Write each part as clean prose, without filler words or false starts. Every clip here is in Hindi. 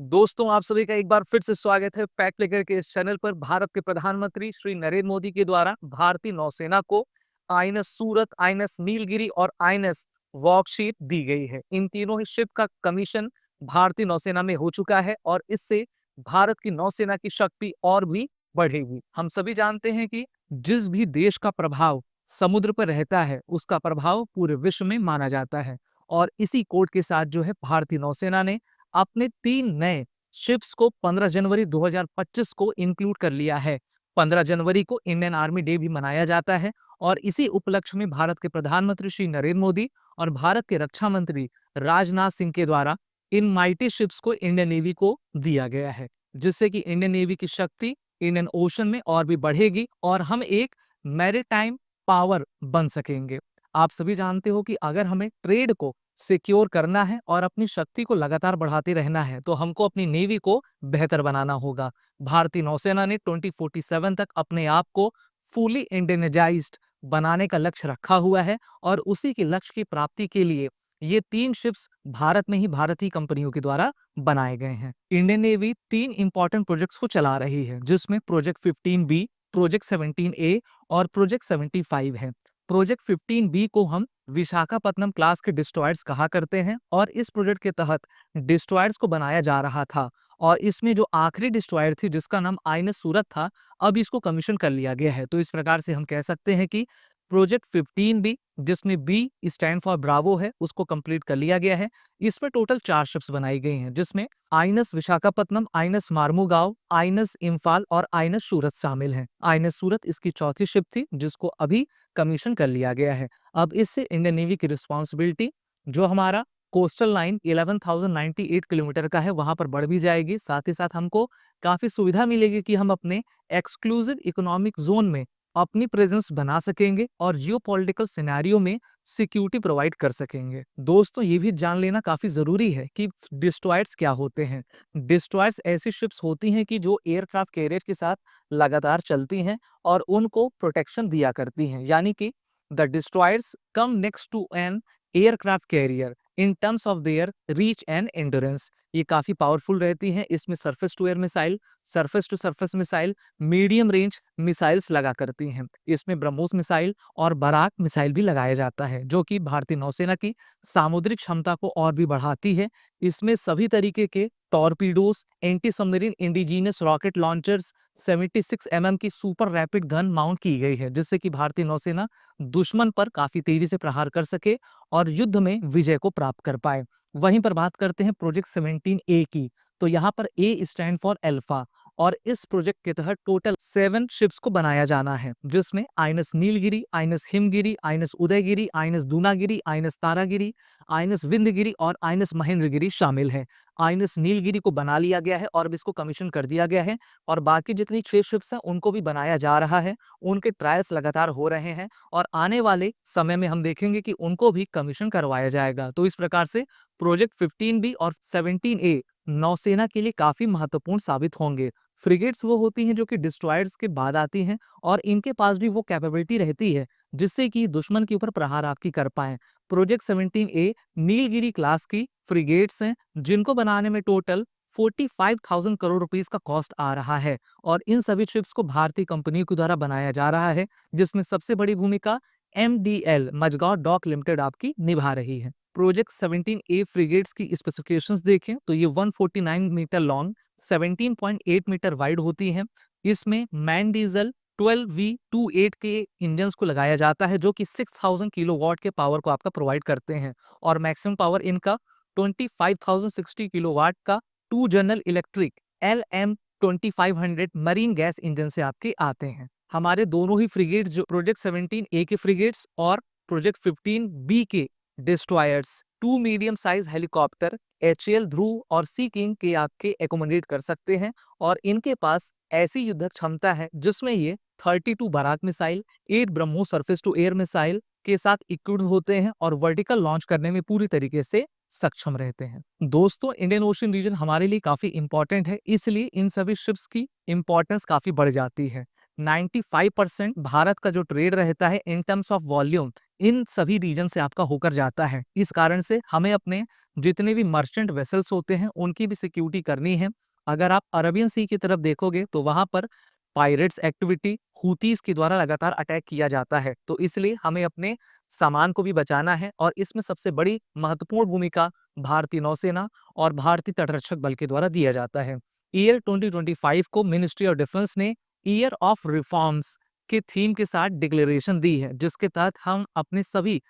दोस्तों, आप सभी का एक बार फिर से स्वागत है फैक्ट लेकर के इस चैनल पर। भारत के प्रधानमंत्री श्री नरेंद्र मोदी के द्वारा भारतीय नौसेना को आईएनएस सूरत, आईएनएस नीलगिरी और आईएनएस वॉरशीप दी गई है। इन तीनों ही शिप का कमीशन भारतीय नौसेना में हो चुका है और इससे भारत की नौसेना की शक्ति और भी बढ़ेगी। हम सभी जानते हैं कि जिस भी देश का प्रभाव समुद्र पर रहता है, उसका प्रभाव पूरे विश्व में माना जाता है। और इसी कोड के साथ जो है भारतीय नौसेना ने अपने 3 नए शिप्स को 15 जनवरी 2025 को इंक्लूड कर लिया है। 15 जनवरी को इंडियन आर्मी डे भी मनाया जाता है और इसी उपलक्ष्य में भारत के प्रधानमंत्री श्री नरेंद्र मोदी और भारत के रक्षा मंत्री राजनाथ सिंह के द्वारा इन माइटी शिप्स को इंडियन नेवी को दिया गया है, जिससे कि इंडियन नेवी की शक्ति इंडियन ओशन में और भी बढ़ेगी और हम एक मैरीटाइम पावर बन सकेंगे। आप सभी जानते हो कि अगर हमें ट्रेड को सिक्योर करना है और अपनी शक्ति को लगातार बढ़ाते रहना है, तो हमको अपनी नेवी को बेहतर बनाना होगा। भारतीय नौसेना ने 2047 तक अपने आप को फुली इंडियनाइज्ड बनाने का लक्ष्य रखा हुआ है और उसी के लक्ष्य की प्राप्ति के लिए ये 3 शिप्स भारत में ही भारतीय कंपनियों के द्वारा बनाए गए हैं। इंडियन नेवी 3 इंपॉर्टेंट प्रोजेक्ट्स को चला रही है, जिसमें प्रोजेक्ट 15B, प्रोजेक्ट 17A और प्रोजेक्ट 75 है। प्रोजेक्ट 15B को हम विशाखापत्तनम क्लास के डिस्ट्रॉयर्स कहा करते हैं और इस प्रोजेक्ट के तहत डिस्ट्रॉयर्स को बनाया जा रहा था और इसमें जो आखिरी डिस्ट्रॉयर थी जिसका नाम आईएनएस सूरत था, अब इसको कमीशन कर लिया गया है। तो इस प्रकार से हम कह सकते हैं कि प्रोजेक्ट 15B, जिसमें बी स्टैंड फॉर ब्रावो है, उसको कंप्लीट कर लिया गया है। इसमें टोटल 4 शिप्स बनाई गई हैं, जिसमें INS Visakhapatnam, INS Mormugao, INS Imphal और आईएनएस सूरत शामिल हैं। आईएनएस सूरत इसकी चौथी शिप थी जिसको अभी कमीशन कर लिया गया है। अब इससे इंडियन नेवी की रिस्पॉन्सिबिलिटी जो हमारा कोस्टल लाइन 11,098 किलोमीटर का है, वहां पर बढ़ भी जाएगी। साथ ही साथ हमको काफी सुविधा मिलेगी कि हम अपने एक्सक्लूसिव इकोनॉमिक जोन में अपनी प्रेजेंस बना सकेंगे और जियोपॉलिटिकल सिनेरियो में सिक्योरिटी प्रोवाइड कर सकेंगे। दोस्तों, ये भी जान लेना काफी जरूरी है कि डिस्ट्रॉयर्स क्या होते हैं। डिस्ट्रॉयर्स ऐसी शिप्स होती हैं कि जो एयरक्राफ्ट कैरियर के साथ लगातार चलती हैं और उनको प्रोटेक्शन दिया करती हैं, यानी कि the destroyers come next to an aircraft carrier in terms of their reach and endurance. ये काफी पावरफुल रहती हैं। इसमें surface to air missile, surface to surface missile, medium range missiles लगा करती हैं। इसमें ब्रह्मोस मिसाइल और बराक मिसाइल भी लगाया जाता है, जो कि भारतीय नौसेना की सामुद्रिक क्षमता को और भी बढ़ाती है। इसमें सभी तरीके के torpedoes, anti submarine indigenous rocket launchers, 76 mm की सुपर रैपिड गन माउंट की गई है, जिससे कि भारतीय नौसेना दुश्मन पर काफी तेजी से प्रहार कर सके और युद्ध में विजय को प्राप्त कर पाए। वहीं पर बात करते हैं प्रोजेक्ट 17A की, तो यहाँ पर ए स्टैंड फॉर अल्फा और इस प्रोजेक्ट के तहत टोटल 7 शिप्स को बनाया जाना है, जिसमें INS Nilgiri, INS Himgiri, INS Udaygiri, INS Dunagiri, INS Taragiri, INS Vindhyagiri और आईएनएस महेंद्रगिरी शामिल है। आईएनएस नीलगिरी को बना लिया गया है और अब इसको कमीशन कर दिया गया है और बाकी जितनी 6 शिप्स हैं उनको भी बनाया जा रहा है। उनके ट्रायल्स लगातार हो रहे हैं और आने वाले समय में हम देखेंगे कि उनको भी कमीशन करवाया जाएगा। तो इस प्रकार से प्रोजेक्ट 15B और 17A नौसेना के लिए काफी महत्वपूर्ण साबित होंगे। फ्रिगेट्स वो होती हैं जो कि डिस्ट्रॉयर्स के बाद आती हैं और इनके पास भी वो कैपेबिलिटी रहती है जिससे कि दुश्मन के ऊपर प्रहार आपकी कर पाएं। प्रोजेक्ट 17A नीलगिरी क्लास की फ्रिगेट्स हैं, जिनको बनाने में टोटल 45,000 करोड़ रुपीस का कॉस्ट आ रहा है और इन सभी शिप्स को भारतीय कंपनियों के द्वारा बनाया जा रहा है, जिसमें सबसे बड़ी भूमिका MDL मझगांव डॉक लिमिटेड आपकी निभा रही है। प्रोजेक्ट 17A फ्रिगेट्स की स्पेसिफिकेशंस देखें तो ये 149 मीटर लॉन्ग, 17.8 मीटर वाइड होती हैं। इसमें मैन डीजल 12V28 के इंजन्स को लगाया जाता है, जो कि 6000 किलोवाट के पावर को आपका प्रोवाइड करते हैं और मैक्सिमम पावर इनका 25,060 किलोवाट का 2 general electric LM2500 marine gas engine से आपके आते हैं। हमारे दोनों ही फ्रिगेट्स, जो प्रोजेक्ट 17A के फ्रिगेट्स और प्रोजेक्ट 15B के destroyers, 2 medium size helicopter HAL ध्रुव और सी किंग के आपके एकोमोडेट कर सकते हैं और इनके पास ऐसी युद्धक क्षमता है जिसमें ये 32 Barak missile, 8 BrahMos surface to air missile के साथ इक्विप्ड होते हैं और वर्टिकल लॉन्च करने में पूरी तरीके से सक्षम रहते हैं। दोस्तों, इंडियन ओशन रीजन हमारे लिए काफी इंपॉर्टेंट है, इसलिए इन सभी शिप्स की इंपॉर्टेंस काफी बढ़ जाती है। 95% भारत का जो ट्रेड रहता है इन टर्म्स ऑफ वॉल्यूम इन सभी रीजन से आपका होकर जाता है। इस कारण से हमें अपने जितने भी मर्चेंट वेसल्स होते हैं उनकी भी सिक्योरिटी करनी है। अगर आप अरबियन सी की तरफ देखोगे तो वहां पर पायरेट्स एक्टिविटी हूतीस के द्वारा लगातार अटैक किया जाता है, तो इसलिए हमें अपने सामान को भी बचाना है और इसमें सबसे बड़ी महत्वपूर्ण भूमिका भारतीय नौसेना और भारतीय तटरक्षक बल के द्वारा दिया जाता है। ईयर 2025 को मिनिस्ट्री ऑफ डिफेंस ने ईयर ऑफ रिफॉर्म्स के थीम के साथ डिक्लेरेशन दी है, जिसके तहत हम अपने सभी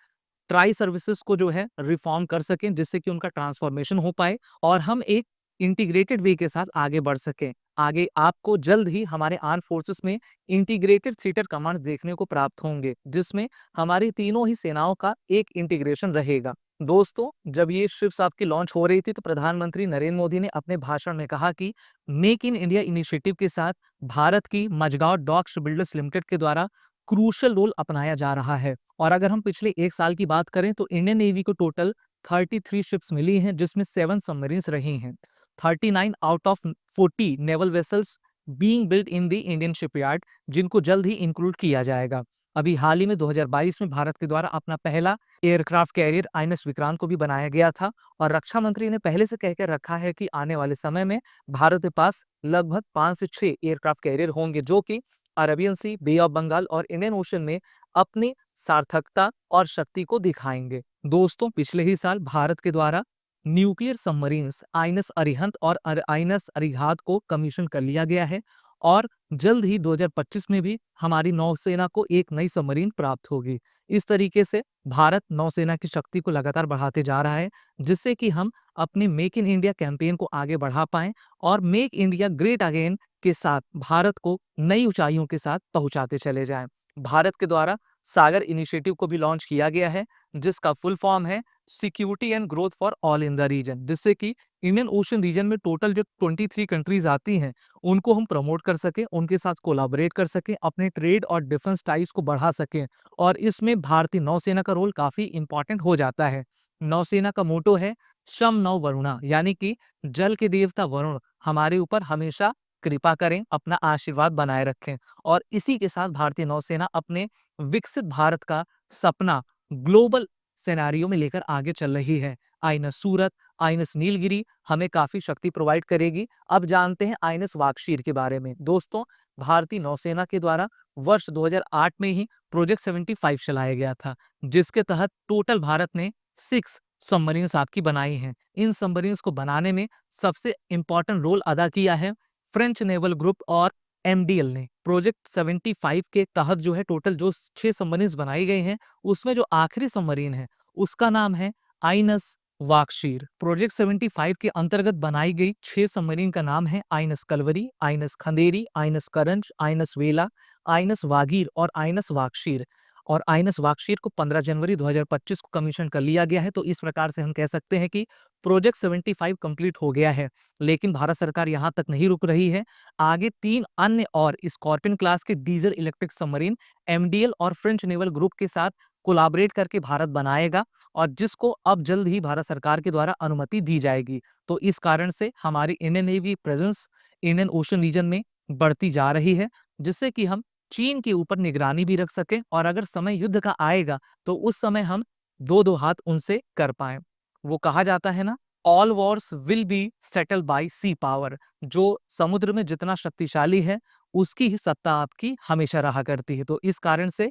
ट्राई सर्विसेज को जो है रिफॉर्म कर सकें, जिससे कि उनका ट्रांसफॉर्मेशन हो पाए और हम एक इंटीग्रेटेड वे के साथ आगे बढ़ सकें। आगे आपको जल्द ही हमारे आर्म फोर्सेस में इंटीग्रेटेड थिएटर कमांड्स देखने को प्राप्त होंगे, जिसमें हमारी तीनों ही सेनाओं का एक इंटीग्रेशन रहेगा। दोस्तों, जब ये शिप्स आपकी लॉन्च हो रही थी तो प्रधानमंत्री नरेंद्र मोदी ने अपने भाषण में कहा कि मेक इन इंडिया इनिशिएटिव के साथ भारत की मझगांव डॉक शिपबिल्डर्स लिमिटेड के द्वारा क्रूशल रोल अपनाया जा रहा है। और अगर हम पिछले एक साल की बात करें तो इंडियन नेवी को टोटल 33 शिप्स मिली हैं, जिसमें 7 सबमरीन्स रही हैं। 39 out of 40 naval vessels being built in the Indian shipyard, जिनको जल्द ही इंक्लूड किया जाएगा। अभी हाल ही में 2022 में भारत के द्वारा अपना पहला एयरक्राफ्ट कैरियर आईएनएस विक्रांत को भी बनाया गया था और रक्षा मंत्री ने पहले से कहकर रखा है कि आने वाले समय में भारत के पास लगभग 5 से 6 एयरक्राफ्ट कैरियर होंगे, जो कि Arabian Sea, Bay of Bengal और इंडियन ओशन में अपनी सार्थकता और शक्ति को दिखाएंगे। दोस्तों, पिछले ही साल भारत के द्वारा न्यूक्लियर सबमरीन्स आईएनएस अरिहंत और आईएनएस अरिघात को कमीशन कर लिया गया है और जल्द ही 2025 में भी हमारी नौसेना को एक नई सबमरीन प्राप्त होगी। इस तरीके से भारत नौसेना की शक्ति को लगातार बढ़ाते जा रहा है, जिससे कि हम अपने मेक इन इंडिया कैंपेन को आगे बढ़ा पाएं और मेक इंडिया ग्रेट अगेन के साथ भारत को नई ऊंचाइयों के साथ पहुंचाते चले जाएं। भारत के द्वारा सागर इनिशिएटिव को भी लॉन्च किया गया है, जिसका फुल फॉर्म है security and growth for all in the region, जिससे कि इंडियन ओशन रीजन में टोटल जो 23 कंट्रीज आती हैं उनको हम प्रमोट कर सकें, उनके साथ कोलैबोरेट कर सकें, अपने ट्रेड और डिफेंस टाइज को बढ़ा सकें। और इसमें भारतीय नौसेना का रोल काफी इंपॉर्टेंट हो जाता है। नौसेना का मोटो है शम नौ वरुणा, यानी कि जल के देवता वरुण हमारे ऊपर हमेशा कृपा करें, अपना आशीर्वाद बनाए रखें। और इसी के साथ भारतीय नौसेना अपने विकसित भारत का सपना ग्लोबल सिनेरियो में लेकर आगे चल रही है। आईएनएस सूरत, आईएनएस नीलगिरी हमें काफी शक्ति प्रोवाइड करेगी। अब जानते हैं आईएनएस वागशीर के बारे में। दोस्तों, भारतीय नौसेना के द्वारा वर्ष 2008 में ही प्रोजेक्ट 75 चलाया गया था, जिसके तहत टोटल भारत ने 6 सबमरीन्स आपकी बनाई हैं। इन सबमरीन्स को बनाने में सबसे इंपॉर्टेंट रोल अदा किया है फ्रेंच नेवल ग्रुप और एमडीएल ने। प्रोजेक्ट 75 के तहत जो है टोटल जो 6 सबमरीन्स बनाई गई हैं, उसमें जो आखिरी सबमरीन है उसका नाम है आईएनएस वागशीर। प्रोजेक्ट 75 के अंतर्गत बनाई गई 6 सबमरीन का नाम है INS Kalvari, INS Khanderi, INS Karanj, INS Vela, INS Vagir और आईएनएस वागशीर। और आईएनएस वागशीर को 15 जनवरी 2025 को कमीशन कर लिया गया है। तो इस प्रकार से हम कह सकते हैं कि प्रोजेक्ट 75 कंप्लीट हो गया है। लेकिन भारत सरकार यहां तक नहीं रुक रही है। आगे 3 अन्य और स्कॉर्पियन क्लास के डीजल इलेक्ट्रिक सबमरीन एमडीएल और फ्रेंच नेवल ग्रुप के साथ कोलैबोरेट करके भारत बनाएगा और जिसको अब जल्द ही भारत सरकार के द्वारा अनुमति दी जाएगी। तो इस कारण से हमारी Indian Navy presence Indian Ocean region में बढ़ती जा रही है, जिससे कि हम चीन के ऊपर निगरानी भी रख सकें और अगर समय युद्ध का आएगा तो उस समय हम दो दो हाथ उनसे कर पाए। वो कहा जाता है ना, all wars will be settled by sea power. जो समुद्र में जितना शक्तिशाली है उसकी ही सत्ता आपकी हमेशा रहा करती है। तो इस कारण से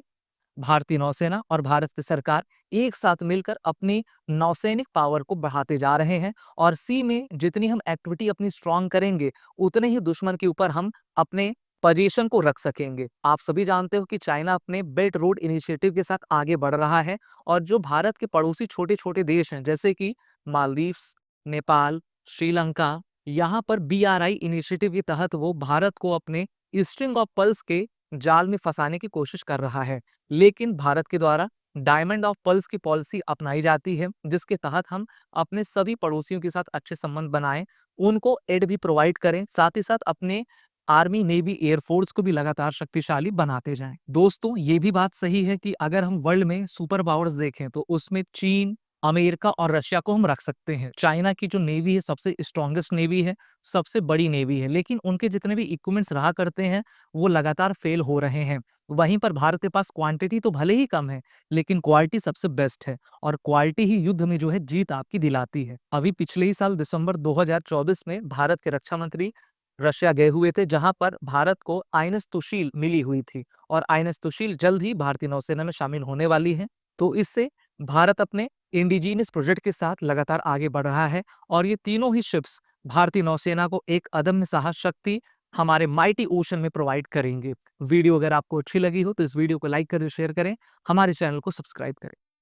भारतीय नौसेना और भारत की सरकार एक साथ मिलकर अपनी नौसैनिक पावर को बढ़ाते जा रहे हैं और सी में जितनी हम एक्टिविटी अपनी स्ट्रांग करेंगे उतने ही दुश्मन के ऊपर हम अपने पोजीशन को रख सकेंगे। आप सभी जानते हो कि चाइना अपने बेल्ट रोड इनिशिएटिव के साथ आगे बढ़ रहा है और जो भारत के पड़ोसी छोटे छोटे देश हैं जैसे कि मालदीव्स, नेपाल, श्रीलंका, यहाँ पर बीआरआई इनिशिएटिव के तहत वो भारत को अपने स्ट्रिंग ऑफ पर्ल्स के जाल में फंसाने की कोशिश कर रहा है। लेकिन भारत के द्वारा डायमंड ऑफ पर्ल्स की पॉलिसी अपनाई जाती है, जिसके तहत हम अपने सभी पड़ोसियों के साथ अच्छे संबंध बनाएं, उनको एड भी प्रोवाइड करें, साथ ही साथ अपने आर्मी, नेवी, एयरफोर्स को भी लगातार शक्तिशाली बनाते जाएं। दोस्तों, ये भी बात सही है कि अगर हम वर्ल्ड में सुपर पावर्स देखें तो उसमें चीन, अमेरिका और रशिया को हम रख सकते हैं। चाइना की जो नेवी है सबसे स्ट्रॉन्गेस्ट नेवी है, सबसे बड़ी नेवी है, लेकिन उनके जितने भी इक्विपमेंट्स रहा करते हैं वो लगातार फेल हो रहे हैं। वहीं पर भारत के पास क्वांटिटी तो भले ही कम है, लेकिन क्वालिटी सबसे बेस्ट है और क्वालिटी ही युद्ध में जो है जीत आपकी दिलाती है। अभी पिछले ही साल दिसंबर 2024 में भारत के रक्षा मंत्री रशिया गए हुए थे, जहां पर भारत को आईएनएस तुशील मिली हुई थी और आईएनएस तुशील जल्द ही भारतीय नौसेना में शामिल होने वाली है। तो इससे भारत अपने इंडिजीनियस प्रोजेक्ट के साथ लगातार आगे बढ़ रहा है और ये तीनों ही शिप्स भारतीय नौसेना को एक अदम्य साहस शक्ति हमारे माइटी ओशन में प्रोवाइड करेंगे। वीडियो अगर आपको अच्छी लगी हो तो इस वीडियो को लाइक करें, शेयर करें, हमारे चैनल को सब्सक्राइब करें।